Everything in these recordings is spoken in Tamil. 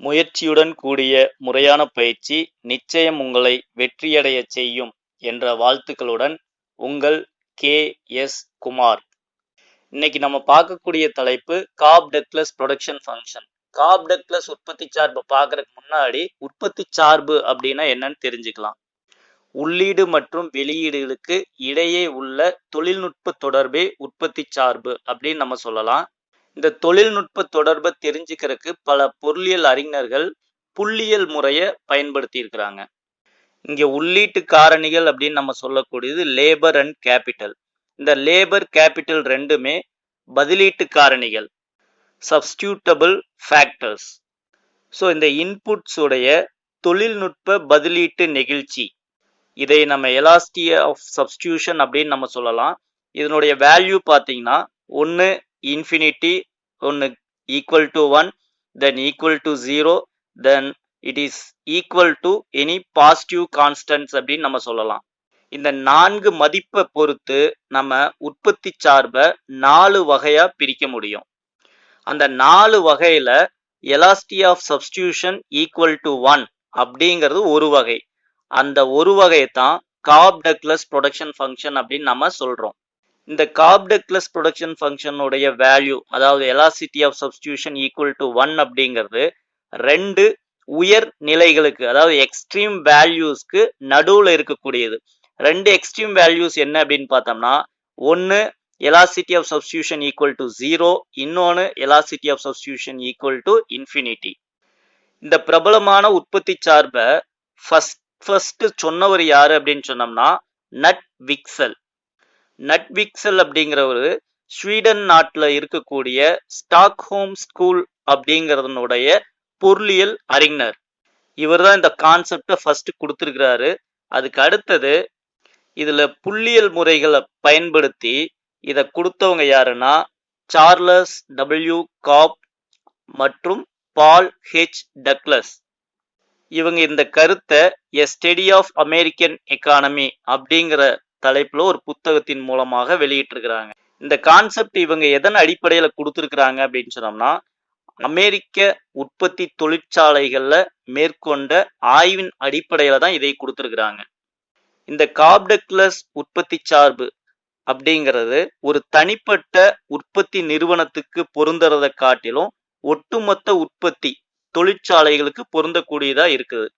முயற்சியுடன் கூடிய முறையான பயிற்சி நிச்சயம் உங்களை வெற்றியடையச் செய்யும் என்ற வாழ்த்துக்களுடன் உங்கள் கே.எஸ். குமார். இன்னைக்கு நம்ம பார்க்கக்கூடிய தலைப்பு Cobb Douglas production function. Cobb Douglas உற்பத்தி சார்பு பார்க்கறதுக்கு முன்னாடி உற்பத்தி சார்பு அப்படின்னா என்னன்னு தெரிஞ்சுக்கலாம். உள்ளீடு மற்றும் வெளியீடுகளுக்கு இடையே உள்ள தொழில்நுட்ப தொடர்பே உற்பத்தி சார்பு அப்படின்னு நம்ம சொல்லலாம். இந்த தொழில்நுட்ப தொடர்பை தெரிஞ்சுக்கிறதுக்கு பல பொருளியல் அறிஞர்கள் புள்ளியியல் முறையை பயன்படுத்தி இருக்கிறாங்க. இங்க உள்ளீட்டு காரணிகள் அப்படின்னு நம்ம சொல்லக்கூடியது லேபர் அண்ட் கேபிட்டல். இந்த லேபர் கேபிட்டல் ரெண்டுமே பதிலீட்டு காரணிகள், சப்ஸ்டியூட்டபிள் ஃபேக்டர்ஸ். ஸோ இந்த இன்புட்ஸ் உடைய தொழில்நுட்ப பதிலீட்டு நெகிழ்ச்சி, இதை நம்ம எலாஸ்டி ஆஃப் சப்ஸ்டியூஷன் அப்படின்னு நம்ம சொல்லலாம். இதனுடைய வேல்யூ பார்த்தீங்கன்னா ஒன்று இன்ஃபினிட்டி, ஒன்று equal to 1, then equal to 0, then it is equal to any positive constants அப்படின்னு நம்ம சொல்லலாம். இந்த 4 மதிப்பை பொறுத்து நம்ம உற்பத்தி சார்பை 4 வகையா பிரிக்க முடியும். அந்த 4 வகையில எலாஸ்டி ஆஃப் சப்ஸ்டியூஷன் ஈக்குவல் டு 1 அப்படிங்கிறது ஒரு வகை. அந்த ஒரு வகையை தான் கார்ப் டக்ளஸ் ப்ரொடக்ஷன் ஃபங்க்ஷன் அப்படின்னு நம்ம சொல்றோம். இந்த கார்ப் டக்ளஸ் ப்ரொடக்ஷன் ஃபங்க்ஷனுடைய வேல்யூ, அதாவது elasticity of substitution equal to 1 அப்படிங்கிறது 2 உயர் நிலைகளுக்கு, அதாவது எக்ஸ்ட்ரீம் வேல்யூஸ்க்கு நடுவில் இருக்கக்கூடியது. 2 எக்ஸ்ட்ரீம் வேல்யூஸ் என்ன அப்படின்னு பார்த்தோம்னா, ஒன்று elasticity of substitution equal to 0, இன்னொன்று elasticity of substitution equal to infinity. இந்த பிரபலமான உற்பத்தி சார்பை ஃபர்ஸ்ட் சொன்னவர் யாரு அப்படின்னு சொன்னோம்னா நட் விக்சல். நட் விக்சல் அப்படிங்கிறவர் ஸ்வீடன் நாட்டில் இருக்கக்கூடிய ஸ்டாக்ஹோம் ஸ்கூல் அப்படிங்கிறதனுடைய பொருளியல் அறிஞர். இவர் தான் இந்த கான்செப்டை ஃபர்ஸ்ட் கொடுத்துருக்கிறாரு. அதுக்கு அடுத்தது இதுல புள்ளியியல் முறைகளை பயன்படுத்தி இதை கொடுத்தவங்க யாருன்னா சார்லஸ் டபிள்யூ கார்ப் மற்றும் பால் ஹெச் டக்ளஸ். இவங்க இந்த கருத்தை a study of American economy அப்படிங்கிற தலைப்புல ஒரு புத்தகத்தின் மூலமாக வெளியிட்டிருக்கிறாங்க. இந்த கான்செப்ட் இவங்க எதன் அடிப்படையில கொடுத்துருக்குறாங்க அப்படின்னு சொன்னோம்னா, அமெரிக்க உற்பத்தி தொழிற்சாலைகள்ல மேற்கொண்ட ஆய்வின் அடிப்படையில தான் இதை கொடுத்துருக்குறாங்க. இந்த கார்ப் டக்ளஸ் உற்பத்தி சார்பு அப்படிங்கிறது ஒரு தனிப்பட்ட உற்பத்தி நிறுவனத்துக்கு பொருந்துறதை காட்டிலும் ஒட்டுமொத்த உற்பத்தி தொழிற்சாலைகளுக்கு பொருந்தக்கூடியதா இருக்குது.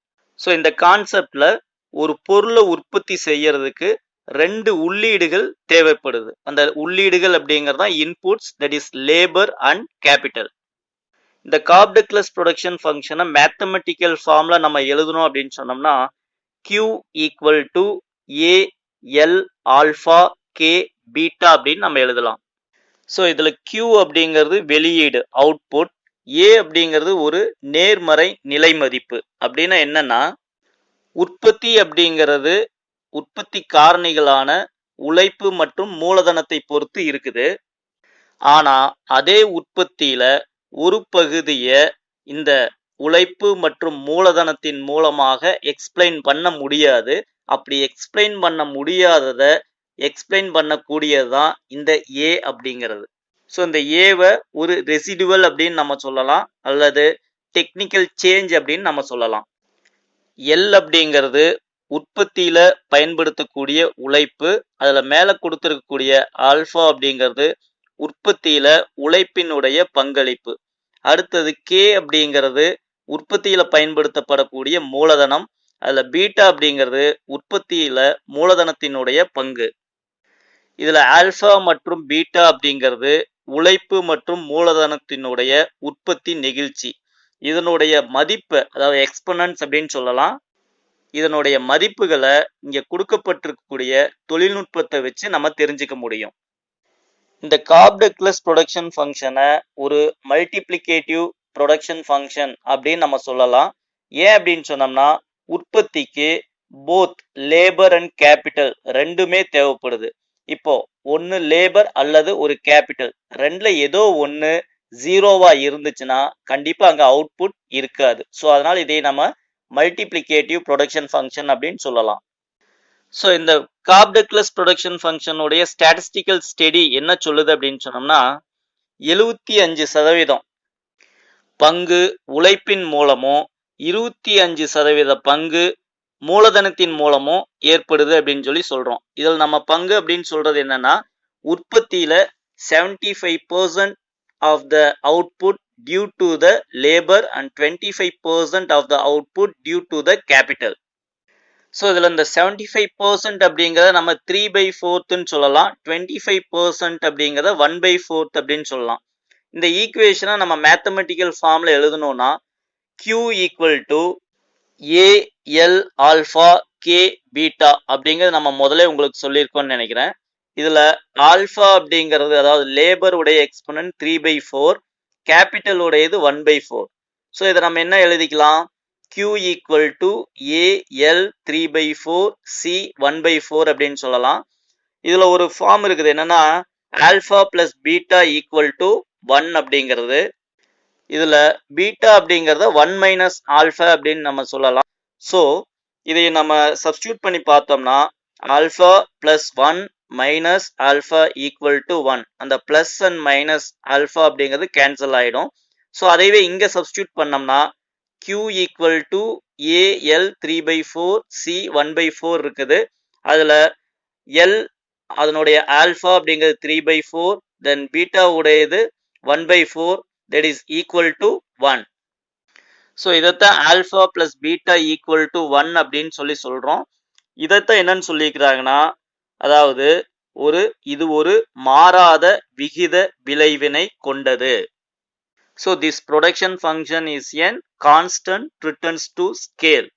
ஸோ இந்த கான்செப்ட்ல ஒரு பொருளை உற்பத்தி செய்யறதுக்கு 2 உள்ளீடுகள் தேவைப்படுது. அந்த உள்ளீடுகள் அப்படிங்கிறது தான் inputs, that is labour and capital. இந்த கார்ப் டக்ளஸ் ப்ரொடக்ஷன் ஃபங்க்ஷனை மேத்தமெட்டிக்கல் ஃபார்ம்ல நம்ம எழுதணும் அப்படின்னு சொன்னோம்னா Q equal to A L alpha K beta அப்படின்னு நம்ம எழுதலாம். ஸோ இதுல Q அப்படிங்கிறது வெளியீடு, அவுட்புட். ஏ அப்படிங்கிறது ஒரு நேர்மறை நிலை மதிப்பு. அப்படின்னா என்னன்னா, உற்பத்தி அப்படிங்கிறது உற்பத்தி காரணிகளான உழைப்பு மற்றும் மூலதனத்தை பொறுத்து இருக்குது. ஆனா அதே உற்பத்தியில ஒரு பகுதியை இந்த உழைப்பு மற்றும் மூலதனத்தின் மூலமாக எக்ஸ்பிளைன் பண்ண முடியாது. அப்படி எக்ஸ்பிளைன் பண்ண முடியாததை எக்ஸ்பிளைன் பண்ணக்கூடியதுதான் இந்த ஏ அப்படிங்கிறது. ஸோ இந்த ஏவை ஒரு ரெசிடுவல் அப்படின்னு நம்ம சொல்லலாம், அல்லது டெக்னிக்கல் சேஞ்ச் அப்படின்னு நம்ம சொல்லலாம். எல் அப்படிங்கிறது உற்பத்தியில பயன்படுத்தக்கூடிய உழைப்பு, அதுல மேல கொடுத்திருக்கக்கூடிய ஆல்பா அப்படிங்கிறது உற்பத்தியில உழைப்பினுடைய பங்களிப்பு. அடுத்தது கே அப்படிங்கிறது உற்பத்தியில பயன்படுத்தப்படக்கூடிய மூலதனம், அதுல பீட்டா அப்படிங்கிறது உற்பத்தியில மூலதனத்தினுடைய பங்கு. இதுல ஆல்பா மற்றும் பீட்டா அப்படிங்கிறது உழைப்பு மற்றும் மூலதனத்தினுடைய உற்பத்தி நெகிழ்ச்சி. இதனுடைய மதிப்பு, அதாவது எக்ஸ்பொனன்ட்ஸ் அப்படின்னு சொல்லலாம். இதனுடைய மதிப்புகளை இங்க கொடுக்கப்பட்டிருக்கக்கூடிய தொழில்நுட்பத்தை வச்சு நம்ம தெரிஞ்சுக்க முடியும். இந்த கார்ப் டக்ளஸ் ப்ரொடக்ஷன் ஃபங்க்ஷனை ஒரு மல்டிப்ளிகேட்டிவ் ப்ரொடக்ஷன் ஃபங்க்ஷன் அப்படின்னு நம்ம சொல்லலாம். ஏன் அப்படின்னு சொன்னோம்னா, உற்பத்திக்கு போத் லேபர் அண்ட் கேபிட்டல் ரெண்டுமே தேவைப்படுது. இப்போ ஒன்று லேபர் அல்லது ஒரு கேபிட்டல், ரெண்டுல ஏதோ ஒன்று ஜீரோவா இருந்துச்சுன்னா கண்டிப்பா அங்க அவுட்புட் இருக்காது. ஸோ அதனால இதை நம்ம மல்டிப்ளிகேட்டிவ் ப்ரொடக்ஷன் ஃபங்க்ஷன் அப்படின்னு சொல்லலாம். ஸோ இந்த கார்ப் டக்ளஸ் ப்ரொடக்ஷன் ஃபங்க்ஷனுடைய ஸ்டாட்டிஸ்டிக்கல் ஸ்டடி என்ன சொல்லுது அப்படின்னு சொன்னோம்னா, 75% பங்கு உழைப்பின் மூலமோ 25% பங்கு மூலதனத்தின் மூலமோ ஏற்படுது அப்படின்னு சொல்லி சொல்றோம். இதில் நம்ம பங்கு அப்படின்னு சொல்றது என்னன்னா, உற்பத்தியில 75% of the output due to the labor and 25% of the output due to the capital. So இதில் இந்த 75% அப்படிங்கிறத நம்ம 3/4ன்னு சொல்லலாம். 25% அப்படிங்கிறத 1/4 அப்படின்னு சொல்லலாம். இந்த ஈக்குவேஷனை நம்ம மேத்தமெட்டிக்கல் ஃபார்ம்ல எழுதணும்னா Q equal to AL alpha K beta அப்படிங்கிறது நம்ம முதல்ல உங்களுக்கு சொல்லியிருக்கோம்னு நினைக்கிறேன். இதுல ஆல்ஃபா அப்படிங்கிறது அதாவது லேபர் உடைய எக்ஸ்பொனன்ட் 3/4, கேபிட்டல் உடையது 1/4. ஸோ இதை நம்ம என்ன எழுதிக்கலாம்? Q equal to AL 3/4 C 1/4 அப்படின்னு சொல்லலாம். இதுல ஒரு ஃபார்ம் இருக்குது, என்னன்னா alpha plus beta equal to 1 அப்படிங்கிறது. இதுல பீட்டா அப்படிங்கிறத 1 மைனஸ் ஆல்ஃபா அப்படின்னு நம்ம சொல்லலாம். ஸோ இதை நம்ம சப்ஸ்டியூட் பண்ணி பார்த்தோம்னா alpha plus 1 minus alpha equal to 1, அந்த பிளஸ் அண்ட் மைனஸ் ஆல்ஃபா அப்படிங்கிறது கேன்சல் ஆயிடும். ஸோ அதைவே இங்க சப்ஸ்டியூட் பண்ணோம்னா Q equal to AL 3/4 C 1/4 இருக்குது. அதுல L அதனுடைய ஆல்ஃபா அப்படிங்கிறது 3/4, தென் பீட்டா உடையது 1/4, that is equal to 1. So இதைத்தான் alpha plus beta equal to 1 அப்படின்னு சொல்லி சொல்றோம். இதைத்தான் என்னன்னு சொல்லிக்கிறாங்கன்னா, அதாவது இது ஒரு மாறாத விகித விளைவினை கொண்டது. So this production function is an constant returns to scale,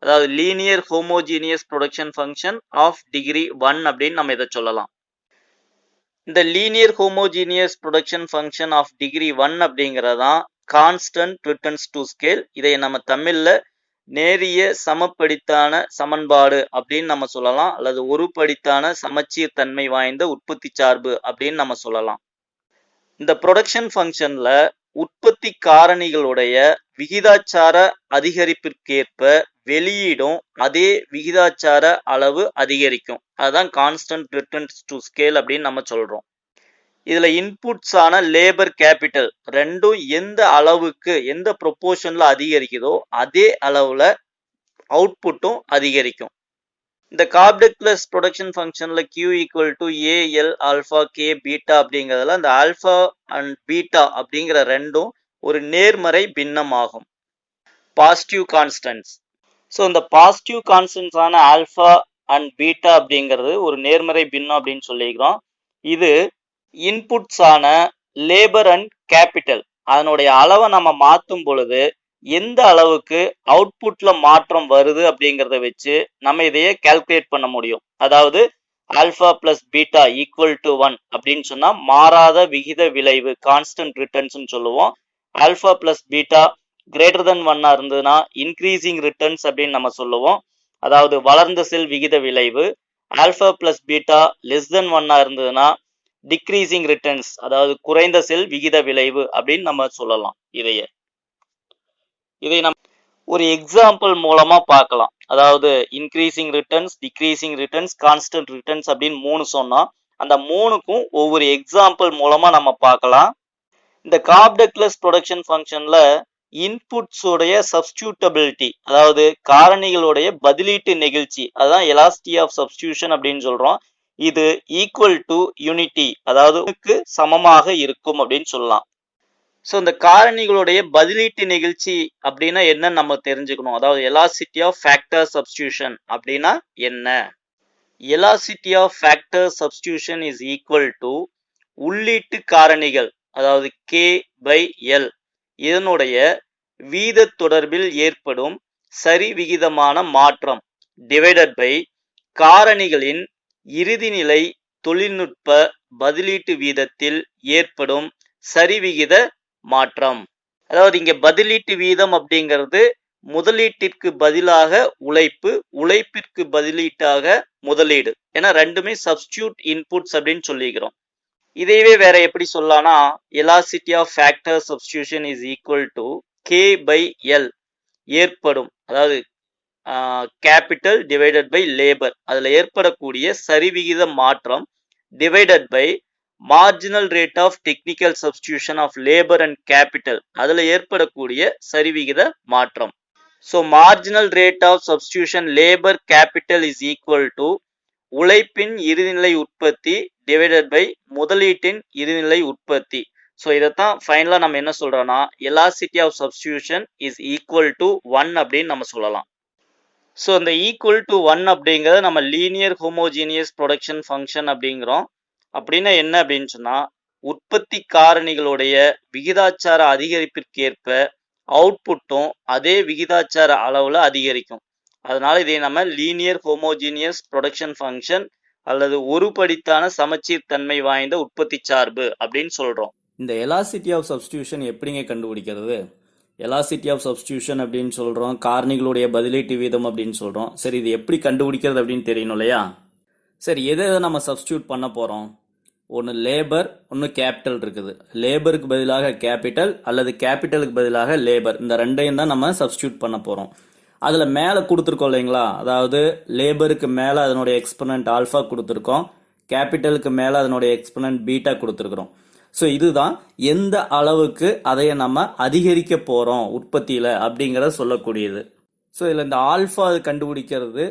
அதாவது linear homogeneous production function of degree 1 அப்படின்னு நம்ம இதை சொல்லலாம். இந்த linear homogeneous production function of degree 1 அப்படிங்கிறதான் கான்ஸ்டன்ட் ரிட்டர்ன்ஸ் டு ஸ்கேல். இதை நம்ம தமிழ்ல நேரிய சமப்படித்தான சமன்பாடு அப்படின்னு நம்ம சொல்லலாம், அல்லது ஒருபடித்தான சமச்சீர் தன்மை வாய்ந்த உற்பத்தி சார்பு அப்படின்னு நம்ம சொல்லலாம். இந்த ப்ரொடக்ஷன் ஃபங்க்ஷன்ல உற்பத்தி காரணிகளுடைய விகிதாச்சார அதிகரிப்பிற்கேற்ப வெளியீடும் அதே விகிதாச்சார அளவு அதிகரிக்கும். அதுதான் கான்ஸ்டன்ட் ரிட்டர்ன்ஸ் டு ஸ்கேல் அப்படின்னு நம்ம சொல்றோம். இதுல இன்புட்ஸ் ஆன லேபர் கேபிட்டல் ரெண்டும் எந்த அளவுக்கு எந்த ப்ரொபோர்ஷன்ல அதிகரிக்குதோ அதே அளவுல அவுட்புட்டும் அதிகரிக்கும். இந்த கார்ப்டெக்லஸ் ப்ரொடக்ஷன் ஃபங்க்ஷன்ல Q equal to AL alpha K beta அப்படிங்கிறதுல அந்த ஆல்ஃபா அண்ட் பீட்டா அப்படிங்கிற ரெண்டும் ஒரு நேர்மறை பின்னம் ஆகும், பாசிட்டிவ் கான்ஸ்டன்ட்ஸ். ஸோ இந்த பாசிட்டிவ் கான்ஸ்டன்ட்ஸ் ஆன ஆல்ஃபா அண்ட் பீட்டா அப்படிங்கிறது ஒரு நேர்மறை பின்னம் அப்படின்னு சொல்லிக்கிறோம். இது இன்புட்ஸ் ஆன லேபர் அண்ட் கேபிட்டல் அதனுடைய அளவை நம்ம மாற்றும் பொழுது எந்த அளவுக்கு அவுட்புட்ல மாற்றம் வருது அப்படிங்கிறத வச்சு நம்ம இதையே கால்குலேட் பண்ண முடியும். அதாவது alpha plus beta equal to 1 அப்படின்னு சொன்னா மாறாத விகித விளைவு கான்ஸ்டன்ட் ரிட்டர்ன்ஸ் சொல்லுவோம். Alpha plus beta greater than 1 இருந்ததுன்னா இன்க்ரீசிங் ரிட்டர்ன்ஸ் அப்படின்னு நம்ம சொல்லுவோம், அதாவது வளர்ந்த செல் விகித விளைவு. Alpha plus beta less than 1 இருந்ததுன்னா டிக்ரீசிங் ரிட்டர்ன்ஸ், அதாவது குறைந்த செல் விகித விளைவு அப்படின்னு நம்ம சொல்லலாம். இதை நம்ம ஒரு எக்ஸாம்பிள் மூலமா பார்க்கலாம். அதாவது increasing returns, decreasing returns, constant returns அப்படின்னு 3 சொன்னோம். அந்த 3க்கும் ஒவ்வொரு எக்ஸாம்பிள் மூலமா நம்ம பார்க்கலாம். இந்த கார்ப்டெக்லஸ் ப்ரொடக்ஷன் ஃபங்க்ஷன்ல இன்புட்ஸ் உடைய சப்ஸ்டியூட்டபிலிட்டி, அதாவது காரணிகளுடைய பதிலீட்டு நெகிழ்ச்சி, அதான் எலாசிட்டி ஆஃப் சப்ஸ்டியூஷன் அப்படின்னு சொல்றோம். இது ஈக்குவல் டு யூனிட்டி, அதாவது சமமாக இருக்கும் அப்படின்னு சொல்லலாம். ஸோ இந்த காரணிகளுடைய பதிலீட்டு நெகிழ்ச்சி அப்படின்னா என்னன்னு நம்ம தெரிஞ்சுக்கணும். அதாவது எலாசிட்டி ஆஃப் ஃபேக்டர் சப்ஸ்டியூஷன் அப்படின்னா என்ன? Elasticity of factor substitution is equal to உள்ளீட்டு காரணிகள், அதாவது K/L இதனுடைய வீத தொடர்பில் ஏற்படும் சரி விகிதமான மாற்றம் டிவைடட் பை காரணிகளின் இறுதிநிலை தொழில்நுட்ப பதிலீட்டு வீதத்தில் ஏற்படும் சரிவிகித மாற்றம். அதாவது இங்க பதிலீட்டு வீதம் அப்படிங்கிறது முதலீட்டிற்கு பதிலாக உழைப்பு, உழைப்பிற்கு பதிலீட்டாக முதலீடு, ஏன்னா ரெண்டுமே சப்ஸ்டியூட் இன்புட்ஸ் அப்படின்னு சொல்லிக்கிறோம். இதையவே வேற எப்படி சொல்லலாம்னா elasticity of factor substitution is equal to K/L ஏற்படும், அதாவது கேபிட்டல் டிவைடட் பை லேபர், அதுல ஏற்படக்கூடிய சரிவிகித மாற்றம் divided by marginal rate of technical substitution of labour and capital அதில் ஏற்படக்கூடிய சரிவிகித மாற்றம். So marginal rate of substitution labour capital is equal to உழைப்பின் இறுதிநிலை உற்பத்தி டிவைடட் பை முதலீட்டின் இறுதிநிலை உற்பத்தி. ஸோ இதைத்தான் ஃபைனலாக நம்ம என்ன சொல்றோம்னா elasticity of substitution is equal to 1 அப்படின்னு நம்ம சொல்லலாம். ஸோ இந்த ஈக்குவல் டு 1 அப்படிங்கிறத நம்ம லீனியர் ஹோமோஜீனியஸ் ப்ரொடக்ஷன் ஃபங்க்ஷன் அப்படிங்கிறோம். அப்படின்னா என்ன அப்படின்னு சொன்னால் உற்பத்தி காரணிகளுடைய விகிதாச்சார அதிகரிப்பிற்கேற்ப அவுட்புட்டும் அதே விகிதாச்சார அளவில் அதிகரிக்கும். அதனால இதை நம்ம லீனியர் ஹோமோஜீனியஸ் ப்ரொடக்ஷன் ஃபங்க்ஷன் அல்லது ஒருபடித்தான சமச்சீர் தன்மை வாய்ந்த உற்பத்தி சார்பு அப்படின்னு சொல்றோம். இந்த எலாசிட்டி ஆஃப் சப்ஸ்டியூஷன் எப்படிங்க கண்டுபிடிக்கிறது? எலாசிட்டி ஆஃப் சப்ஸ்டியூஷன் அப்படின்னு சொல்றோம், காரணிகளுடைய பதிலீட்டு வீதம் அப்படின்னு சொல்றோம். சரி, இது எப்படி கண்டுபிடிக்கிறது அப்படின்னு தெரியணும் இல்லையா? சரி, எதை நம்ம சப்ஸ்டியூட் பண்ண போறோம்? ஒன்று லேபர், ஒன்று கேபிட்டல் இருக்குது. லேபருக்கு பதிலாக கேபிட்டல் அல்லது கேபிட்டலுக்கு பதிலாக லேபர், இந்த ரெண்டையும் தான் நம்ம சப்ஸ்டியூட் பண்ண போறோம். அதில் மேலே கொடுத்துருக்கோம் இல்லைங்களா, அதாவது லேபருக்கு மேலே அதனுடைய எக்ஸ்பனன்ட் ஆல்ஃபா கொடுத்துருக்கோம், கேபிட்டலுக்கு மேலே அதனுடைய எக்ஸ்பனன்ட் பீட்டா கொடுத்துருக்குறோம். ஸோ இதுதான் எந்த அளவுக்கு அதைய நம்ம அதிகரிக்க போகிறோம் உற்பத்தியில் அப்படிங்கிறத சொல்லக்கூடியது. ஸோ இதில் இந்த ஆல்ஃபா கண்டுபிடிக்கிறது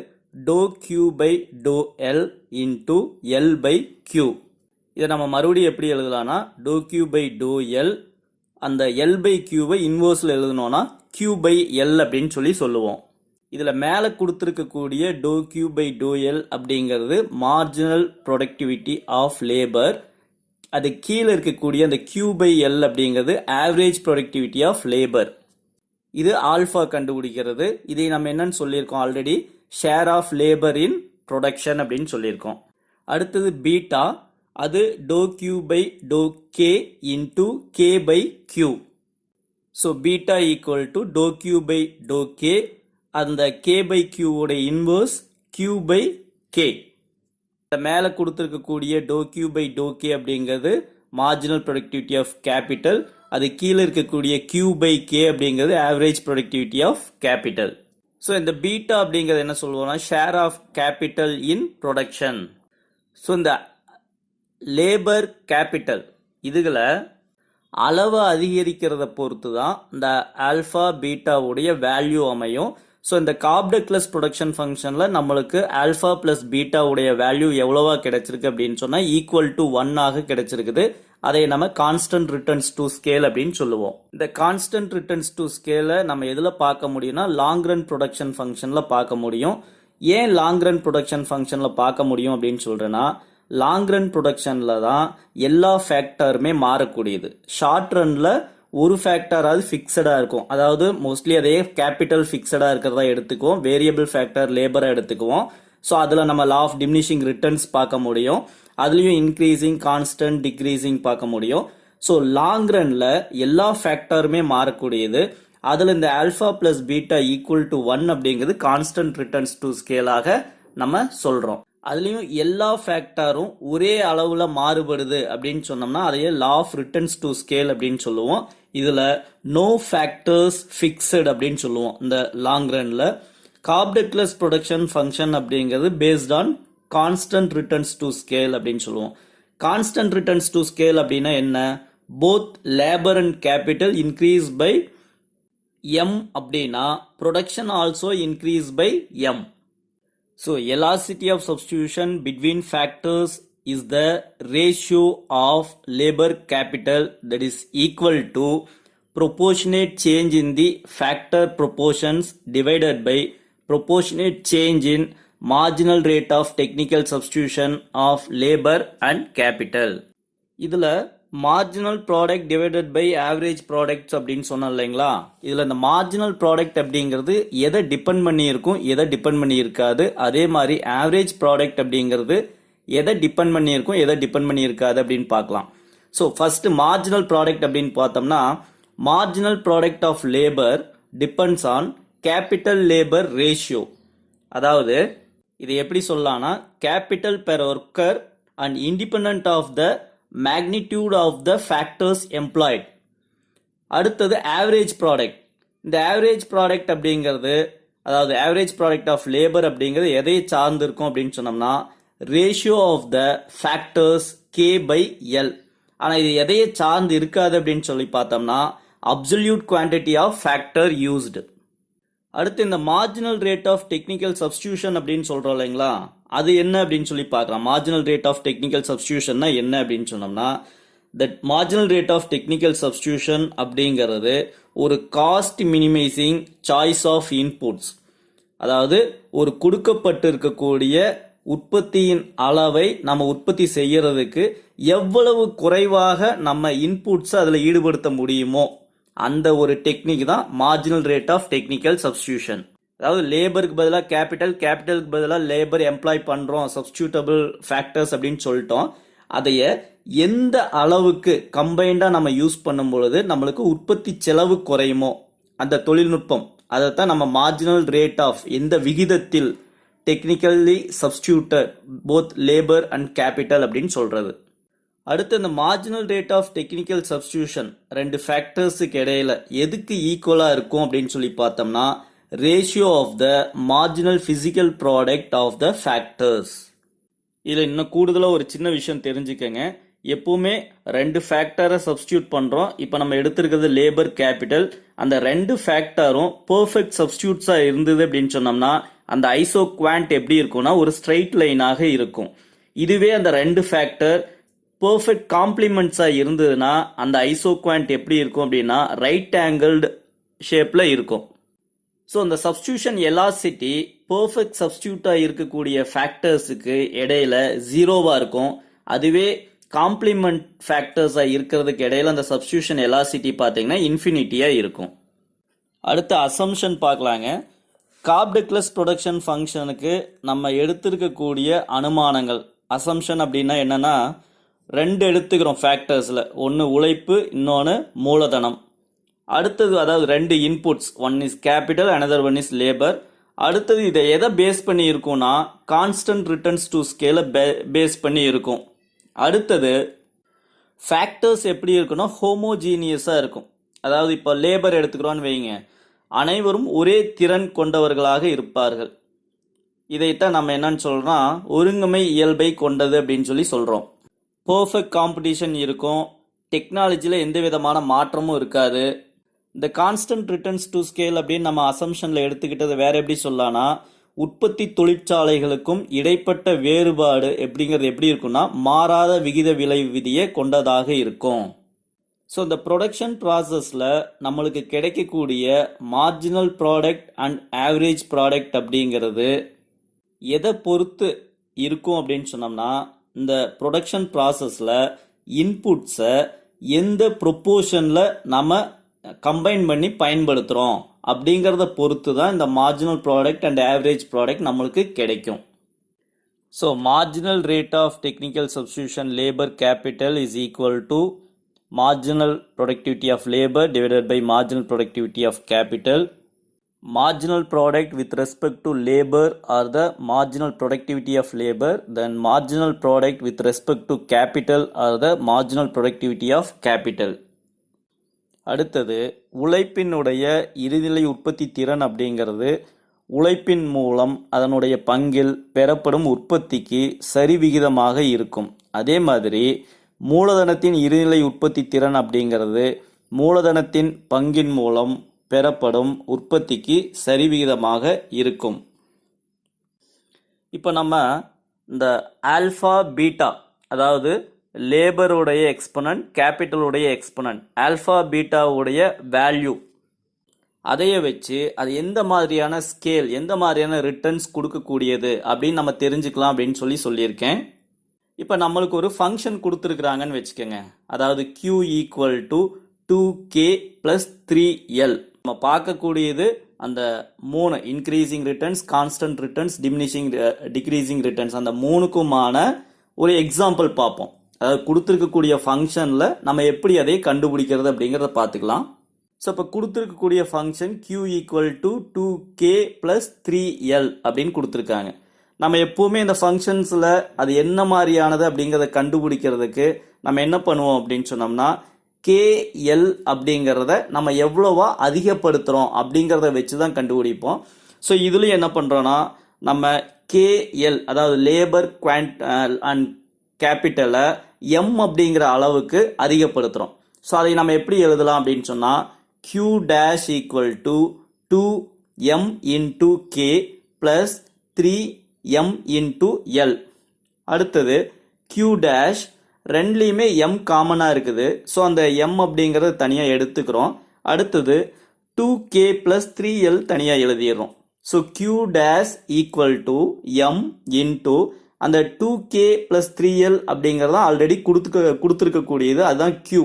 do Q by do L into L by Q. இதை நம்ம மறுபடியும் எப்படி எழுதலாம்னா do Q by do L, அந்த எல் பை கியூவை இன்வர்ஸில் எழுதணும்னா கியூ பை எல் அப்படின்னு சொல்லுவோம். இதில் மேலே கொடுத்துருக்கக்கூடிய do Q by do L அப்படிங்கிறது மார்ஜினல் ப்ரொடக்டிவிட்டி ஆஃப் லேபர். அது கீழே இருக்கக்கூடிய அந்த கியூ பை எல் அப்படிங்கிறது ஆவரேஜ் ப்ரொடக்டிவிட்டி ஆஃப் லேபர். இது ஆல்ஃபா கண்டுபிடிக்கிறது. இதை நம்ம என்னன்னு சொல்லியிருக்கோம் already, share of labour in production அப்படின்னு சொல்லியிருக்கோம். அடுத்தது பீட்டா, அது do Q by do K into K by Q. So beta equal to do Q by do K, அந்த கே பை கியூவோட இன்வர்ஸ் கியூ பை கே. மேலே கொடுத்துருக்கக்கூடிய do Q by do K அப்படிங்கிறது மார்ஜினல் ப்ரொடக்டிவிட்டி ஆஃப் கேபிட்டல், அது கீழே இருக்கக்கூடிய கியூ பை கே அப்படிங்கிறது average productivity of capital. So இந்த பீட்டா அப்படிங்கிறது என்ன சொல்லுவோம்னா share of capital in production. So இந்த லேபர் கேபிட்டல் இதுகளை அளவை அதிகரிக்கிறத பொறுத்து தான் இந்த ஆல்ஃபா பீட்டாவுடைய வேல்யூ அமையும். ஸோ இந்த காப்டக்லஸ் ப்ரொடக்ஷன் ஃபங்க்ஷனில் நம்மளுக்கு ஆல்ஃபா பிளஸ் பீட்டாவுடைய வேல்யூ எவ்வளவா கிடைச்சிருக்கு அப்படின்னு சொன்னால் ஈக்குவல் டு 1 ஆக கிடைச்சிருக்குது. அதை நம்ம கான்ஸ்டன்ட் ரிட்டர்ன்ஸ் டு ஸ்கேல் அப்படின்னு சொல்லுவோம். இந்த கான்ஸ்டன்ட் ரிட்டர்ன்ஸ் டு ஸ்கேலை நம்ம எதில் பார்க்க முடியும்னா லாங் ரன் ப்ரொடக்ஷன் ஃபங்க்ஷனில் பார்க்க முடியும். ஏன் லாங் ரன் ப்ரொடக்ஷன் ஃபங்க்ஷனில் பார்க்க முடியும் அப்படின்னு சொல்கிறேன்னா லாங் ரன் ப்ரொடக்ஷனில் தான் எல்லா ஃபேக்டருமே மாறக்கூடியது. ஷார்ட் ரன்னில் ஒரு ஃபேக்டராவது ஃபிக்ஸடாக இருக்கும், அதாவது மோஸ்ட்லி அதே கேபிட்டல் ஃபிக்ஸடாக இருக்கிறதா எடுத்துக்குவோம், வேரியபிள் ஃபேக்டர் லேபரை எடுத்துக்குவோம். ஸோ அதில் நம்ம லா ஆஃப் டிமினிஷிங் ரிட்டர்ன்ஸ் பார்க்க முடியும், அதுலேயும் இன்க்ரீசிங் கான்ஸ்டன்ட் டிக்ரீசிங் பார்க்க முடியும். ஸோ லாங் ரன்னில் எல்லா ஃபேக்டருமே மாறக்கூடியது. அதில் இந்த alpha plus beta equal to 1 அப்படிங்கிறது கான்ஸ்டன்ட் ரிட்டர்ன்ஸ் டு ஸ்கேலாக நம்ம சொல்கிறோம். அதுலேயும் எல்லா ஃபேக்டரும் ஒரே அளவில் மாறுபடுது அப்படின்னு சொன்னோம்னா அதையே law of returns to scale அப்படின்னு சொல்லுவோம். இதில் நோ ஃபேக்டர்ஸ் ஃபிக்ஸட் அப்படின்னு சொல்லுவோம். இந்த லாங் ரன்னில் காப்டக்லஸ் ப்ரொடக்ஷன் ஃபங்க்ஷன் அப்படிங்கிறது based on constant returns to scale அப்படின்னு சொல்லுவோம். கான்ஸ்டன்ட் ரிட்டர்ன்ஸ் டு ஸ்கேல் அப்படின்னா என்ன? Both labour and capital increase by M அப்படின்னா production also increase by M. So elasticity of substitution between factors is the ratio of labor capital that is equal to proportionate change in the factor proportions divided by proportionate change in marginal rate of technical substitution of labor and capital. இதுல marginal product divided by average products அப்படின்னு சொன்னோம் இல்லைங்களா. இதில் இந்த மார்ஜினல் ப்ராடக்ட் அப்படிங்கிறது எதை டிபெண்ட் பண்ணி இருக்கும், எதை டிபெண்ட் பண்ணி இருக்காது. அதே மாதிரி ஆவரேஜ் ப்ராடக்ட் அப்படிங்கிறது எதை டிபெண்ட் பண்ணி இருக்கும், எதை டிபெண்ட் பண்ணி இருக்காது அப்படின்னு பார்க்கலாம். ஸோ ஃபர்ஸ்ட் மார்ஜினல் ப்ராடக்ட் அப்படின்னு பார்த்தோம்னா marginal product of labour depends on capital labour ratio. அதாவது இது எப்படி சொல்லலாம்னா capital per worker and independent of the magnitude of the factors employed. அடுத்தது ஆவரேஜ் ப்ராடக்ட். இந்த ஆவரேஜ் ப்ராடக்ட் அப்படிங்கிறது அதாவது ஆவரேஜ் ப்ராடக்ட் ஆஃப் லேபர் அப்படிங்கிறது எதை சார்ந்து இருக்கும் அப்படின்னு சொன்னோம்னா ratio of the factors K by L. ஆனால் இது எதையே சார்ந்து இருக்காது அப்படின்னு சொல்லி பார்த்தோம்னா absolute quantity of factor used. அடுத்து இந்த marginal rate of technical substitution அப்படின்னு சொல்கிறோம் இல்லைங்களா, அது என்ன அப்படின்னு சொல்லி பார்க்கலாம். மார்ஜினல் ரேட் ஆஃப் டெக்னிக்கல் சப்ஸ்டியூஷன்னா என்ன அப்படின்னு சொன்னோம்னா, that marginal rate of technical substitution அப்படிங்கிறது ஒரு cost minimising choice of inputs. அதாவது ஒரு கொடுக்கப்பட்டு இருக்கக்கூடிய உற்பத்தியின் அளவை நம்ம உற்பத்தி செய்யறதுக்கு எவ்வளவு குறைவாக நம்ம இன்புட்ஸை அதில் ஈடுபடுத்த முடியுமோ அந்த ஒரு டெக்னிக் தான் marginal rate of technical substitution. அதாவது லேபருக்கு பதிலாக கேபிட்டலுக்கு பதிலாக லேபர் எம்ப்ளாய் பண்ணுறோம், சப்ஸ்டியூட்டபிள் ஃபேக்டர்ஸ் அப்படின்னு சொல்லிட்டோம். அதைய எந்த அளவுக்கு கம்பைண்டாக நம்ம யூஸ் பண்ணும் பொழுது நம்மளுக்கு உற்பத்தி செலவு குறையுமோ அந்த தொழில்நுட்பம், அதைத்தான் நம்ம மார்ஜினல் ரேட் ஆஃப் எந்த விகிதத்தில் technically substituted both labour and capital அப்படின்னு சொல்றது. அடுத்து இந்த marginal rate of technical substitution ரெண்டு ஃபேக்டர்ஸுக்கு இடையில எதுக்கு ஈக்குவலா இருக்கும் அப்படின்னு சொல்லி பார்த்தோம்னா ratio of the marginal physical product of the factors. இதில் இன்னும் கூடுதலாக ஒரு சின்ன விஷயம் தெரிஞ்சுக்கங்க. எப்பவுமே ரெண்டு ஃபேக்டரை சப்ஸ்டியூட் பண்ணுறோம். இப்போ நம்ம எடுத்திருக்கிறது லேபர் கேபிட்டல். அந்த ரெண்டு ஃபேக்டரும் பர்ஃபெக்ட் சப்ஸ்டியூட்ஸாக இருந்தது அப்படின்னு சொன்னோம்னா அந்த ஐசோ குவான்ட் எப்படி இருக்கும்னா ஒரு ஸ்ட்ரைட் லைனாக இருக்கும். இதுவே அந்த ரெண்டு ஃபேக்டர் பர்ஃபெக்ட் காம்ப்ளிமெண்ட்ஸாக இருந்ததுன்னா அந்த ஐசோ குவான்ட் எப்படி இருக்கும் அப்படின்னா ரைட் ஆங்கிள்டு ஷேப்பில் இருக்கும். ஸோ அந்த சப்ஸ்டியூஷன் எலாசிட்டி பர்ஃபெக்ட் சப்ஸ்டியூட்டாக இருக்கக்கூடிய ஃபேக்டர்ஸுக்கு இடையில ஜீரோவாக இருக்கும். அதுவே காம்ப்ளிமெண்ட் ஃபேக்டர்ஸாக இருக்கிறதுக்கு இடையில அந்த சப்ஸ்டியூஷன் எலாசிட்டி பார்த்தீங்கன்னா இன்ஃபினிட்டியாக இருக்கும். அடுத்த அசம்ஷன் பார்க்கலாங்க. காப்டக்லஸ் ப்ரொடக்ஷன் ஃபங்க்ஷனுக்கு நம்ம எடுத்திருக்கக்கூடிய அனுமானங்கள். அசம்ஷன் அப்படின்னா என்னன்னா ரெண்டு எடுத்துக்கிறோம் ஃபேக்டர்ஸில், ஒன்று உழைப்பு, இன்னொன்று மூலதனம். அடுத்தது அதாவது ரெண்டு inputs, one is capital, another one is labour. அடுத்தது இதை எதை பேஸ் பண்ணி இருக்கும்னா கான்ஸ்டன்ட் ரிட்டர்ன்ஸ் டு ஸ்கேலை பேஸ் பண்ணி இருக்கும். அடுத்தது ஃபேக்டர்ஸ் எப்படி இருக்குன்னா ஹோமோஜீனியஸாக இருக்கும். அதாவது இப்போ லேபர் எடுத்துக்கிறோன்னு வைங்க, அனைவரும் ஒரே திறன் கொண்டவர்களாக இருப்பார்கள். இதைத்தான் நம்ம என்னன்னு சொல்றோம்னா ஒருங்கமை இயல்பை கொண்டது அப்படின்னு சொல்லி சொல்றோம். பர்ஃபெக்ட் காம்படிஷன் இருக்கும், டெக்னாலஜியில் எந்த விதமான மாற்றமும் இருக்காது. இந்த கான்ஸ்டன்ட் ரிட்டர்ன்ஸ் டு ஸ்கேல் அப்படின்னு நம்ம அசம்ஷனில் எடுத்துக்கிட்டது வேற எப்படி சொல்லலாம்னா உற்பத்தி தொழிற்சாலைகளுக்கும் இடைப்பட்ட வேறுபாடு எப்படிங்கிறது எப்படி இருக்குன்னா மாறாத விகித விலை விதியை கொண்டதாக இருக்கும். ஸோ இந்த ப்ரொடக்ஷன் ப்ராசஸில் நம்மளுக்கு கிடைக்கக்கூடிய marginal product and average product அப்படிங்கிறது எதை பொறுத்து இருக்கும் அப்படின்னு சொன்னோம்னா இந்த ப்ரொடக்ஷன் ப்ராசஸில் இன்புட்ஸை எந்த ப்ரொப்போர்ஷனில் நம்ம கம்பைன் பண்ணி பயன்படுத்துகிறோம் அப்படிங்கிறத பொறுத்து தான் இந்த marginal product and average product நம்மளுக்கு கிடைக்கும். So marginal rate of technical substitution labour capital is equal to marginal productivity of labor divided by marginal productivity of capital. Marginal product with respect to labor or the marginal productivity of labor, then marginal product with respect to capital or the marginal productivity of capital. அடுத்தது உழைப்பினுடைய இறுதிநிலை உற்பத்தி திறன் அப்படிங்கிறது உழைப்பின் மூலம் அதனுடைய பங்கில் பெறப்படும் உற்பத்திக்கு சரிவிகிதமாக இருக்கும். அதே மாதிரி மூலதனத்தின் இறுதிநிலை உற்பத்தி திறன் அப்படிங்கிறது மூலதனத்தின் பங்கின் மூலம் பெறப்படும் உற்பத்திக்கு சரிவிகிதமாக இருக்கும். இப்போ நம்ம இந்த ஆல்ஃபா பீட்டா, அதாவது லேபருடைய எக்ஸ்பனன்ட், கேபிட்டலுடைய எக்ஸ்பனன்ட், ஆல்ஃபா பீட்டாவுடைய வேல்யூ அதைய வச்சு அது எந்த மாதிரியான ஸ்கேல், எந்த மாதிரியான ரிட்டர்ன்ஸ் கொடுக்கக்கூடியது அப்படின்னு நம்ம தெரிஞ்சுக்கலாம் அப்படின்னு சொல்லியிருக்கேன். இப்போ நம்மளுக்கு ஒரு ஃபங்க்ஷன் கொடுத்துருக்குறாங்கன்னு வச்சுக்கோங்க. அதாவது Q equal to 2K plus 3L. நம்ம பார்க்கக்கூடியது அந்த 3 increasing returns, constant returns, decreasing returns, அந்த 3க்குமான ஒரு எக்ஸாம்பிள் பார்ப்போம். அதாவது கொடுத்துருக்கக்கூடிய ஃபங்க்ஷனில் நம்ம எப்படி அதை கண்டுபிடிக்கிறது அப்படிங்கிறத பார்த்துக்கலாம். ஸோ இப்போ கொடுத்துருக்கக்கூடிய function Q equal to 2K plus 3L அப்படின்னு கொடுத்துருக்காங்க. நம்ம எப்போவுமே இந்த ஃபங்க்ஷன்ஸில் அது என்ன மாதிரியானது அப்படிங்கிறத கண்டுபிடிக்கிறதுக்கு நம்ம என்ன பண்ணுவோம் அப்படின்னு சொன்னோம்னா கேஎல் அப்படிங்கிறத நம்ம எவ்வளோவா அதிகப்படுத்துகிறோம் அப்படிங்கிறத வச்சு தான் கண்டுபிடிப்போம். ஸோ இதுலேயும் என்ன பண்ணுறோன்னா நம்ம கேஎல் அதாவது லேபர் குவான்ட் அண்ட் கேபிட்டலை எம் அப்படிங்கிற அளவுக்கு அதிகப்படுத்துகிறோம். ஸோ அதை நம்ம எப்படி எழுதலாம் அப்படின்னு சொன்னால் Q dash equal to 2m into K plus 3m into L. அடுத்தது Q டேஷ் ரெண்டுலேயுமே எம் காமனாக இருக்குது. ஸோ அந்த எம் அப்படிங்கிறது தனியாக எடுத்துக்கிறோம். அடுத்தது 2k ப்ளஸ் 3l தனியாக எழுதிடுறோம். So Q dash equal to M into அந்த 2k ப்ளஸ் 3l அப்படிங்கிறது தான் ஆல்ரெடி கொடுத்துருக்கக்கூடியது, அதுதான் Q,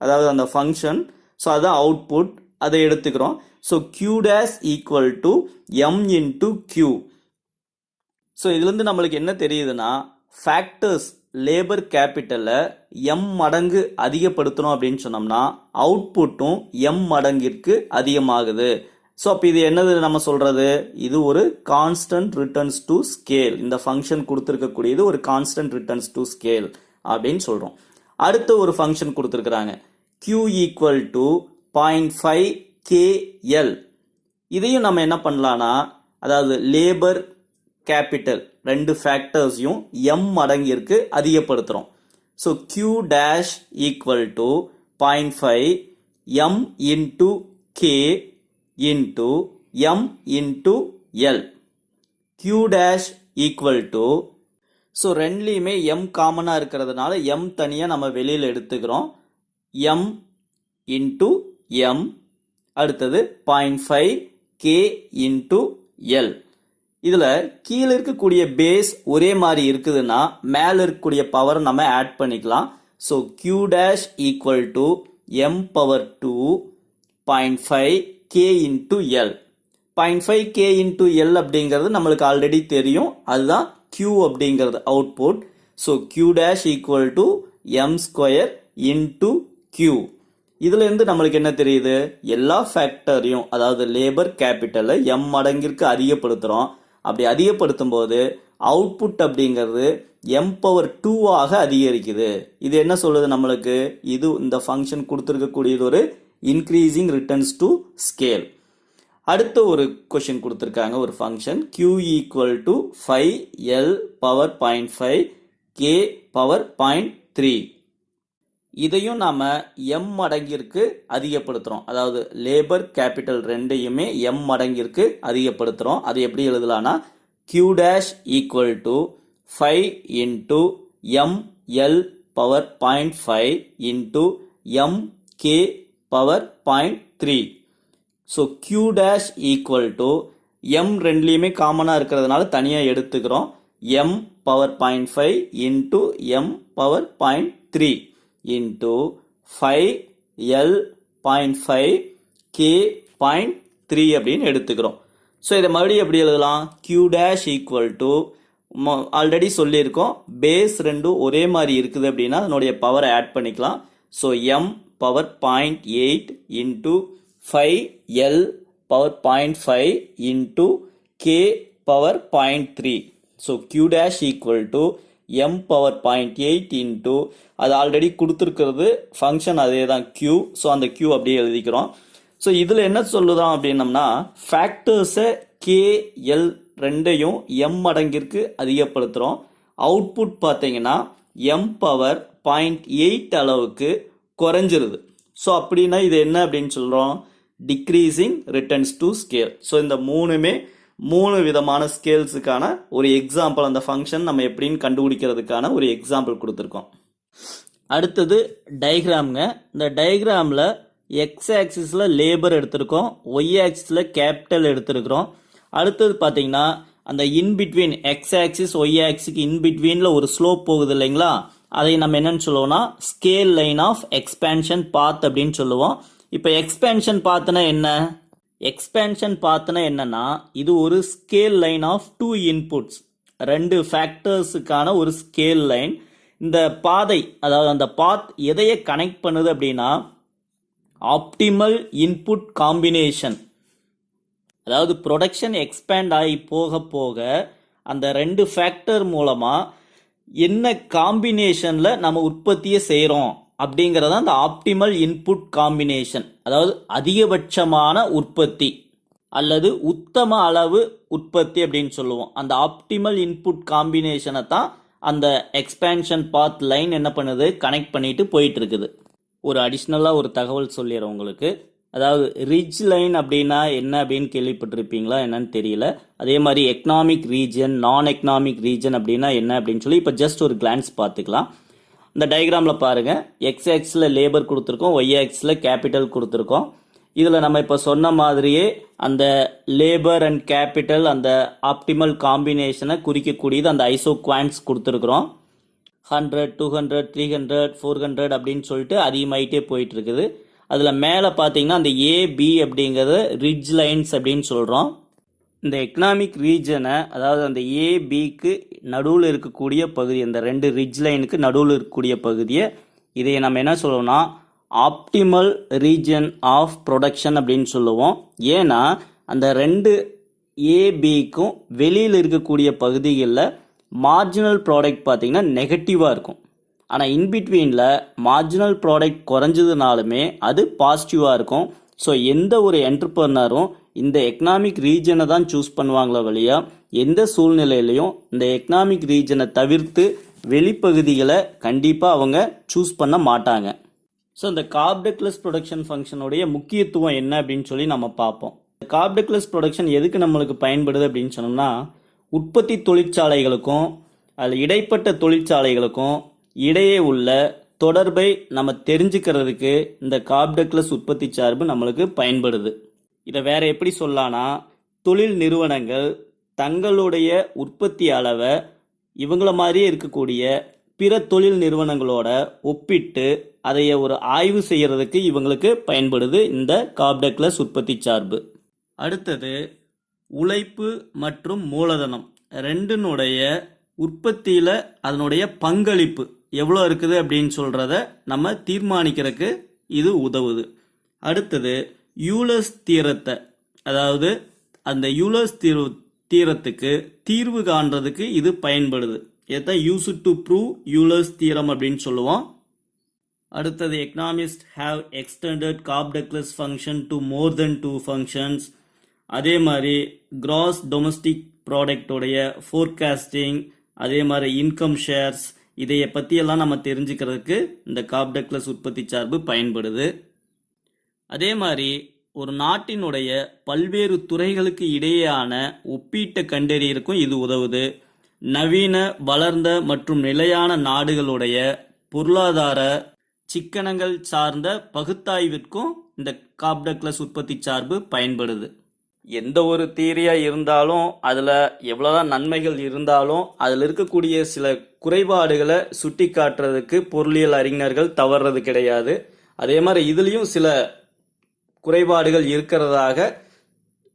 அதாவது அந்த ஃபங்க்ஷன். ஸோ அதுதான் அவுட்புட், அதை எடுத்துக்கிறோம். So Q dash equal to M into Q. So இதுலேருந்து நம்மளுக்கு என்ன தெரியுதுன்னா ஃபேக்டர்ஸ் லேபர் கேபிட்டலை எம் மடங்கு அதிகப்படுத்தணும் அப்படின்னு சொன்னோம்னா அவுட்புட்டும் எம் மடங்கிற்கு அதிகமாகுது. ஸோ அப்போ இது என்னது நம்ம சொல்றது, இது ஒரு கான்ஸ்டன்ட் ரிட்டர்ன்ஸ் டு ஸ்கேல். இந்த ஃபங்க்ஷன் கொடுத்துருக்கக்கூடியது ஒரு கான்ஸ்டன்ட் ரிட்டர்ன்ஸ் டு ஸ்கேல் அப்படின்னு சொல்றோம். அடுத்த ஒரு ஃபங்க்ஷன் கொடுத்துருக்குறாங்க Q ஈக்குவல் டு 0.5 KL. இதையும் நம்ம என்ன பண்ணலாம்னா அதாவது லேபர் கேபிட்டல் ரெண்டு ஃபேக்டர்ஸையும் எம் மடங்கிற்கு அதிகப்படுத்துகிறோம். So Q dash equal to 0.5 m into K into M into L. Q dash equal to, so ரெண்டுலேயுமே எம் காமனாக இருக்கிறதுனால எம் தனியாக நம்ம வெளியில் எடுத்துக்கிறோம். M into M. அடுத்தது 0.5 கே இன்டூ எல். இதில் கீழே இருக்கக்கூடிய பேஸ் ஒரே மாதிரி இருக்குதுன்னா மேலே இருக்கக்கூடிய பவர் நம்ம ஆட் பண்ணிக்கலாம். So Q dash equal to m power 2 0.5 k into L. 0.5 k into L அப்படிங்கிறது நம்மளுக்கு ஆல்ரெடி தெரியும், அதுதான் Q அப்படிங்கிறது output. So Q dash equal to m square into Q. இதுல இருந்து நம்மளுக்கு என்ன தெரியுது, எல்லா ஃபேக்டரையும் அதாவது லேபர் கேபிட்டலை எம் மடங்கிற்கு அதிகப்படுத்துகிறோம். அப்படி அதிகப்படுத்தும் போது அவுட்புட் அப்படிங்கிறது எம் பவர் 2 ஆக அதிகரிக்குது. இது என்ன சொல்லுது நம்மளுக்கு, இது இந்த ஃபங்க்ஷன் கொடுத்துருக்கக்கூடியது ஒரு இன்க்ரீசிங் ரிட்டர்ன்ஸ் டு ஸ்கேல். அடுத்த ஒரு கொஷின் கொடுத்துருக்காங்க, ஒரு function Q equal to 5L power 0.5 K power 0.3. இதையும் நாம எம் மடங்கிற்கு அதிகப்படுத்துறோம். அதாவது லேபர் கேபிட்டல் ரெண்டையுமே எம் மடங்கிற்கு அதிகப்படுத்துறோம். அது எப்படி எழுதலாம்னா Q dash equal to 5 into M L power 0.5 into M K power 0.3. So Q dash equal to M ரெண்டுலேயுமே காமனாக இருக்கிறதுனால தனியாக எடுத்துக்கிறோம். M power 0.5 into M power 0.3 into 5L 0.5 K 0.3 அப்படின்னு எடுத்துக்கிறோம். ஸோ இதை மறுபடியும் எப்படி எழுதலாம், Q dash equal to, already சொல்லியிருக்கோம் பேஸ் ரெண்டும் ஒரே மாதிரி இருக்குது அப்படின்னா அதனுடைய பவரை ஆட் பண்ணிக்கலாம். So M power 0.8 into 5L power 0.5 into K power 0.3. So Q dash equal to m power 0.8 into, அது ஆல்ரெடி கொடுத்துருக்கிறது ஃபங்க்ஷன் அதே தான் Q. ஸோ அந்த Q அப்படியே எழுதிக்கிறோம். ஸோ இதில் என்ன சொல்லுதான் அப்படின்னம்னா ஃபேக்டர்ஸை KL ரெண்டையும் m மடங்கிற்கு அதிகப்படுத்துகிறோம். அவுட்புட் பார்த்தீங்கன்னா m பவர் 0.8 அளவுக்கு குறைஞ்சிருது. ஸோ அப்படின்னா இது என்ன அப்படின்னு சொல்கிறோம், decreasing returns to scale. So இந்த மூணு விதமான ஸ்கேல்ஸுக்கான ஒரு எக்ஸாம்பிள், அந்த ஃபங்க்ஷன் நம்ம எப்படின்னு கண்டுபிடிக்கிறதுக்கான ஒரு எக்ஸாம்பிள் கொடுத்துருக்கோம். அடுத்தது டயக்ராம்ங்க. இந்த டயக்ராமில் எக்ஸ் ஆக்சிஸில் லேபர் எடுத்திருக்கோம், ஒய் ஆக்சிஸில் கேபிட்டல் எடுத்திருக்கிறோம். அடுத்தது பார்த்தீங்கன்னா அந்த இன்பிட்வீன் எக்ஸ் ஆக்சிஸ் ஒய் ஆக்சிக்கு இன்பிட்வீனில் ஒரு ஸ்லோப் போகுது இல்லைங்களா, அதை நம்ம என்னன்னு சொல்லுவோம்னா ஸ்கேல் லைன் ஆஃப் எக்ஸ்பேன்ஷன் பாத் அப்படின்னு சொல்லுவோம். இப்போ எக்ஸ்பேன்ஷன் பாத்னா என்ன, எக்ஸ்பேன்ஷன் பாத்னா என்னன்னா இது ஒரு ஸ்கேல் லைன் ஆஃப் 2 இன்புட்ஸ், 2 ஃபேக்டர்ஸுக்கான ஒரு ஸ்கேல் லைன். இந்த பாதை அதாவது அந்த பாத் எதையை கனெக்ட் பண்ணுது அப்படின்னா ஆப்டிமல் இன்புட் காம்பினேஷன். அதாவது ப்ரொடக்ஷன் எக்ஸ்பேண்ட் ஆகி போக போக அந்த 2 ஃபேக்டர் மூலமா என்ன காம்பினேஷன்ல நம்ம உற்பத்தியை செய்கிறோம் அப்படிங்கிறத அந்த ஆப்டிமல் இன்புட் காம்பினேஷன், அதாவது அதிகபட்சமான உற்பத்தி. அல்லது உத்தம அளவு உற்பத்தி அப்படின்னு சொல்லுவோம். அந்த ஆப்டிமல் இன்புட் காம்பினேஷனை தான் அந்த எக்ஸ்பேன்ஷன் பாத் லைன் என்ன பண்ணுது, கனெக்ட் பண்ணிட்டு போயிட்டு இருக்குது. ஒரு அடிஷ்னலாக ஒரு தகவல் சொல்லிடுறேன் உங்களுக்கு. அதாவது ரிட்ஜ் லைன் அப்படின்னா என்ன அப்படின்னு கேள்விப்பட்டிருப்பீங்களா என்னன்னு தெரியல. அதே மாதிரி எக்கனாமிக் ரீஜன், நான் எக்கனாமிக் ரீஜன் அப்படின்னா என்ன அப்படின்னு சொல்லி இப்போ ஜஸ்ட் ஒரு கிளான்ஸ் பார்த்துக்கலாம். இந்த டயக்ராமில் பாருங்கள், எக்ஸ் ஆக்ஸில் லேபர் கொடுத்துருக்கோம், ஒய் ஆக்ஸில் கேபிட்டல் கொடுத்துருக்கோம். இதில் நம்ம இப்போ சொன்ன மாதிரியே அந்த லேபர் அண்ட் கேபிட்டல் அந்த ஆப்டிமல் காம்பினேஷனை குறிக்கக்கூடியது அந்த ஐசோ குவான்ட்ஸ் கொடுத்துருக்குறோம். 100, 200, 300, 400 அப்படின்னு சொல்லிட்டு அதிகமாகிட்டே போயிட்டு இருக்குது. அதில் மேலே பார்த்தீங்கன்னா அந்த ஏபி அப்படிங்கிறது ரிட்ஜ் லைன்ஸ் அப்படின்னு சொல்கிறோம். இந்த எக்கனாமிக் ரீஜனை, அதாவது அந்த ஏபிக்கு நடுவில் இருக்கக்கூடிய பகுதி, அந்த ரெண்டு ரிட்ஜ் லைனுக்கு நடுவில் இருக்கக்கூடிய பகுதியை, இதை நம்ம என்ன சொல்லுவோம்னா ஆப்டிமல் ரீஜன் ஆஃப் ப்ரொடக்ஷன் அப்படின்னு சொல்லுவோம். ஏன்னா அந்த ரெண்டு ஏபிக்கும் வெளியில் இருக்கக்கூடிய பகுதிகளில் மார்ஜினல் ப்ராடக்ட் பார்த்தீங்கன்னா நெகட்டிவாக இருக்கும். ஆனால் இன்பிட்வீனில் மார்ஜினல் ப்ராடக்ட் குறைஞ்சதுனாலுமே அது பாசிட்டிவாக இருக்கும். ஸோ எந்த ஒரு என்டர்பிரனரும் இந்த எக்கனாமிக் ரீஜனை தான் சூஸ் பண்ணுவாங்களோ வழியா எந்த சூழ்நிலையிலையும் இந்த எக்கனாமிக் ரீஜனை தவிர்த்து வெளிப்பகுதிகளை கண்டிப்பாக அவங்க சூஸ் பண்ண மாட்டாங்க. ஸோ இந்த கார்ப்டெக்லெஸ் ப்ரொடக்ஷன் ஃபங்க்ஷனுடைய முக்கியத்துவம் என்ன அப்படின்னு சொல்லி நம்ம பார்ப்போம். கார்ப்டெக்லெஸ் ப்ரொடக்ஷன் எதுக்கு நம்மளுக்கு பயன்படுது அப்படின்னு சொன்னோம்னா, உற்பத்தி தொழிற்சாலைகளுக்கும் அதில் இடைப்பட்ட தொழிற்சாலைகளுக்கும் இடையே உள்ள தொடர்பை நம்ம தெரிஞ்சுக்கிறதுக்கு இந்த கார்ப்டெக்லெஸ் உற்பத்தி சார்பு நம்மளுக்கு பயன்படுது. இதை வேற எப்படி சொல்லலாம்னா, தொழில் நிறுவனங்கள் தங்களுடைய உற்பத்தி அளவை இவங்கள மாதிரியே இருக்கக்கூடிய பிற தொழில் நிறுவனங்களோட ஒப்பிட்டு அதைய ஒரு ஆய்வு செய்யறதுக்கு இவங்களுக்கு பயன்படுது இந்த கார்ப்டெக்லெஸ் உற்பத்தி சார்பு. அடுத்தது உழைப்பு மற்றும் மூலதனம் ரெண்டினுடைய உற்பத்தியில் அதனுடைய பங்களிப்பு எவ்வளோ இருக்குது அப்படின்னு சொல்கிறத நம்ம தீர்மானிக்கிறதுக்கு இது உதவுது. அடுத்தது யூலர்ஸ் தியரத்தை, அதாவது அந்த யூலர்ஸ் தியரத்துக்கு தீர்வு காண்றதுக்கு இது பயன்படுது. இதை use to prove Euler's theorem அப்படின்னு சொல்லுவோம். அடுத்தது economist have extended Cobb Douglas function to more than 2 functions. அதே மாதிரி கிராஸ் டொமஸ்டிக் ப்ராடக்டோடைய ஃபோர்காஸ்டிங், அதே மாதிரி இன்கம் ஷேர்ஸ், இதைய பற்றியெல்லாம் நம்ம தெரிஞ்சுக்கிறதுக்கு இந்த கார்ப்டெக்லெஸ் உற்பத்தி சார்பு பயன்படுது. அதே மாதிரி ஒரு நாட்டினுடைய பல்வேறு துறைகளுக்கு இடையேயான ஒப்பீட்டை கண்டறியறதுக்கும் இது உதவுது. நவீன வளர்ந்த மற்றும் நிலையான நாடுகளுடைய பொருளாதார சிக்கனங்கள் சார்ந்த பகுத்தாய்விற்கும் இந்த கார்ப்டெக்லெஸ் உற்பத்தி சார்பு பயன்படுது. எந்த ஒரு தியரியாக இருந்தாலும் அதில் எவ்வளோதான் நன்மைகள் இருந்தாலும் அதில் இருக்கக்கூடிய சில குறைபாடுகளை சுட்டி காட்டுறதுக்கு பொருளியல் அறிஞர்கள் தவறுறது கிடையாது. அதே மாதிரி இதுலேயும் சில குறைபாடுகள் இருக்கிறதாக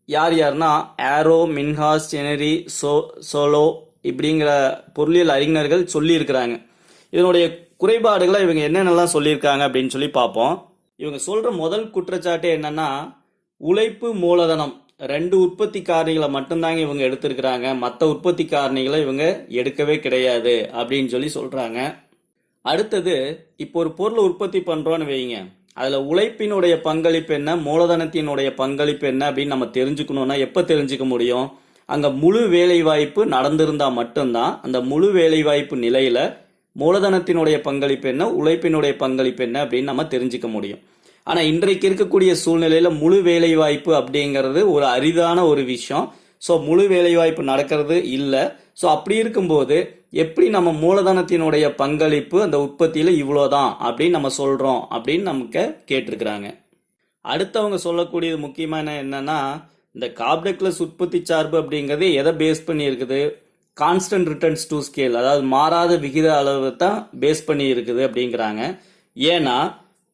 யார்னா ஆரோ, மின்ஹாஸ், செனரி, சோலோ இப்படிங்கிற பொருளியல் அறிஞர்கள் சொல்லியிருக்கிறாங்க. இதனுடைய குறைபாடுகளை இவங்க என்னென்னலாம் சொல்லியிருக்காங்க அப்படின்னு சொல்லி பார்ப்போம். இவங்க சொல்கிற முதல் குற்றச்சாட்டு என்னன்னா, உழைப்பு மூலதனம் ரெண்டு உற்பத்தி காரணிகளை மட்டும்தாங்க இவங்க எடுத்திருக்கிறாங்க, மற்ற உற்பத்தி காரணிகளை இவங்க எடுக்கவே கிடையாது அப்படின்னு சொல்லி சொல்கிறாங்க. அடுத்தது, இப்போ ஒரு பொருளை உற்பத்தி பண்ணுறோன்னு வைங்க, அதில் உழைப்பினுடைய பங்களிப்பு என்ன, மூலதனத்தினுடைய பங்களிப்பு என்ன அப்படின்னு நம்ம தெரிஞ்சுக்கணும்னா எப்போ தெரிஞ்சுக்க முடியும்? அங்கே முழு வேலைவாய்ப்பு நடந்திருந்தால் மட்டும்தான் அந்த முழு வேலைவாய்ப்பு நிலையில் மூலதனத்தினுடைய பங்களிப்பு என்ன, உழைப்பினுடைய பங்களிப்பு என்ன அப்படின்னு நம்ம தெரிஞ்சுக்க முடியும். ஆனால் இன்றைக்கு இருக்கக்கூடிய சூழ்நிலையில் முழு வேலைவாய்ப்பு அப்படிங்கிறது ஒரு அரிதான ஒரு விஷயம். ஸோ முழு வேலைவாய்ப்பு நடக்கிறது இல்லை. ஸோ அப்படி இருக்கும்போது எப்படி நம்ம மூலதனத்தினுடைய பங்களிப்பு அந்த உற்பத்தியில் இவ்வளோதான் அப்படின்னு நம்ம சொல்கிறோம் அப்படின்னு நமக்கு கேட்டிருக்கிறாங்க. அடுத்தவங்க சொல்லக்கூடியது முக்கியமான என்னன்னா, இந்த கார்ப்டெக்லெஸ் உற்பத்தி சார்பு அப்படிங்கிறது எதை பேஸ் பண்ணி இருக்குது? கான்ஸ்டன்ட் ரிட்டர்ன்ஸ் டு ஸ்கேல், அதாவது மாறாத விகித அளவு தான் பேஸ் பண்ணி இருக்குது அப்படிங்கிறாங்க. ஏன்னா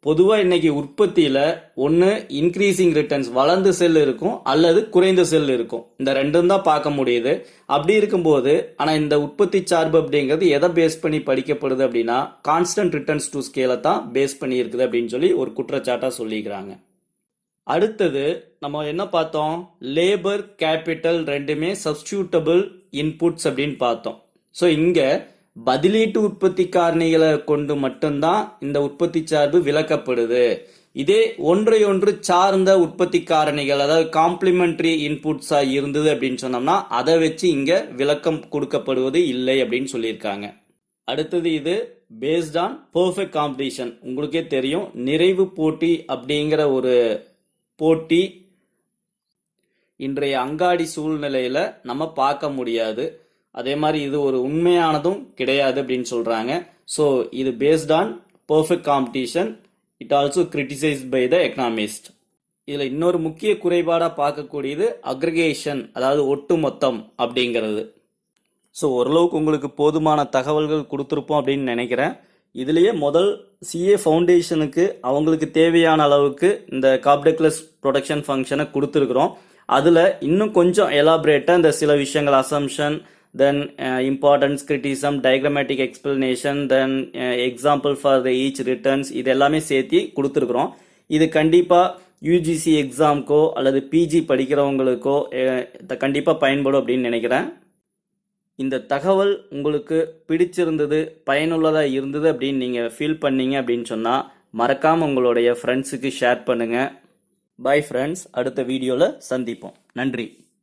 பொதுவாக இன்னைக்கு உற்பத்தியில் ஒன்று இன்க்ரீசிங் ரிட்டர்ன்ஸ், வளர்ந்த செல் இருக்கும், அல்லது குறைந்த செல் இருக்கும். இந்த ரெண்டும் தான் பார்க்க முடியுது. அப்படி இருக்கும்போது ஆனால் இந்த உற்பத்தி சார்பு அப்படிங்கிறது எதை பேஸ் பண்ணி படிக்கப்படுது அப்படின்னா கான்ஸ்டன்ட் ரிட்டர்ன்ஸ் டு ஸ்கேலை தான் பேஸ் பண்ணி இருக்குது அப்படின்னு சொல்லி ஒரு குற்றச்சாட்டாக சொல்லிக்கிறாங்க. அடுத்தது நம்ம என்ன பார்த்தோம்? லேபர், கேபிட்டல் ரெண்டுமே சப்ஸ்டியூட்டபிள் இன்புட்ஸ் அப்படின்னு பார்த்தோம். ஸோ இங்கே பதிலீட்டு உற்பத்தி காரணிகளை கொண்டு மட்டும்தான் இந்த உற்பத்தி சார்பு விளக்கப்படுது. இதே ஒன்றையொன்று சார்ந்த உற்பத்தி காரணிகள், அதாவது காம்ப்ளிமெண்டரி இன்புட்ஸா இருந்தது அப்படின்னு சொன்னோம்னா அதை வச்சு இங்க விளக்கம் கொடுக்கப்படுவது இல்லை அப்படின்னு சொல்லியிருக்காங்க. அடுத்தது இது பேஸ்ட் ஆன் பெர்ஃபெக்ட் காம்படிஷன். உங்களுக்கே தெரியும், நிறைவு போட்டி அப்படிங்கிற ஒரு போட்டி இன்றைய அங்காடி சூழ்நிலையில நம்ம பார்க்க முடியாது. அதே மாதிரி இது ஒரு உண்மையானதும் கிடையாது அப்படின்னு சொல்றாங்க. ஸோ இது based on perfect competition. It also criticised by the economist. இதுல இன்னொரு முக்கிய குறைபாடா பார்க்கக்கூடியது அக்ரிகேஷன், அதாவது ஒட்டுமொத்தம் அப்படிங்கிறது. ஸோ ஓரளவுக்கு உங்களுக்கு போதுமான தகவல்கள் கொடுத்துருப்போம் அப்படின்னு நினைக்கிறேன். இதுலேயே முதல் சிஏ ஃபவுண்டேஷனுக்கு அவங்களுக்கு தேவையான அளவுக்கு இந்த காப்டெக்லஸ் ப்ரொடக்ஷன் ஃபங்க்ஷனை கொடுத்துருக்குறோம். அதில் இன்னும் கொஞ்சம் எலாபரேட்டாக இந்த சில விஷயங்கள், assumption, then importance, criticism, diagrammatic explanation, then example for the each returns, இது எல்லாமே சேர்த்து கொடுத்துருக்குறோம். இது கண்டிப்பாக யூஜிசி எக்ஸாம்க்கோ அல்லது பிஜி படிக்கிறவங்களுக்கோ கண்டிப்பாக பயன்படும் அப்படின்னு நினைக்கிறேன். இந்த தகவல் உங்களுக்கு பிடிச்சிருந்தது, பயனுள்ளதாக இருந்தது அப்படின்னு நீங்கள் ஃபீல் பண்ணீங்க அப்படின்னு சொன்னால் மறக்காமல் உங்களுடைய ஃப்ரெண்ட்ஸுக்கு ஷேர் பண்ணுங்கள். பை ஃப்ரெண்ட்ஸ், அடுத்த வீடியோவில் சந்திப்போம். நன்றி.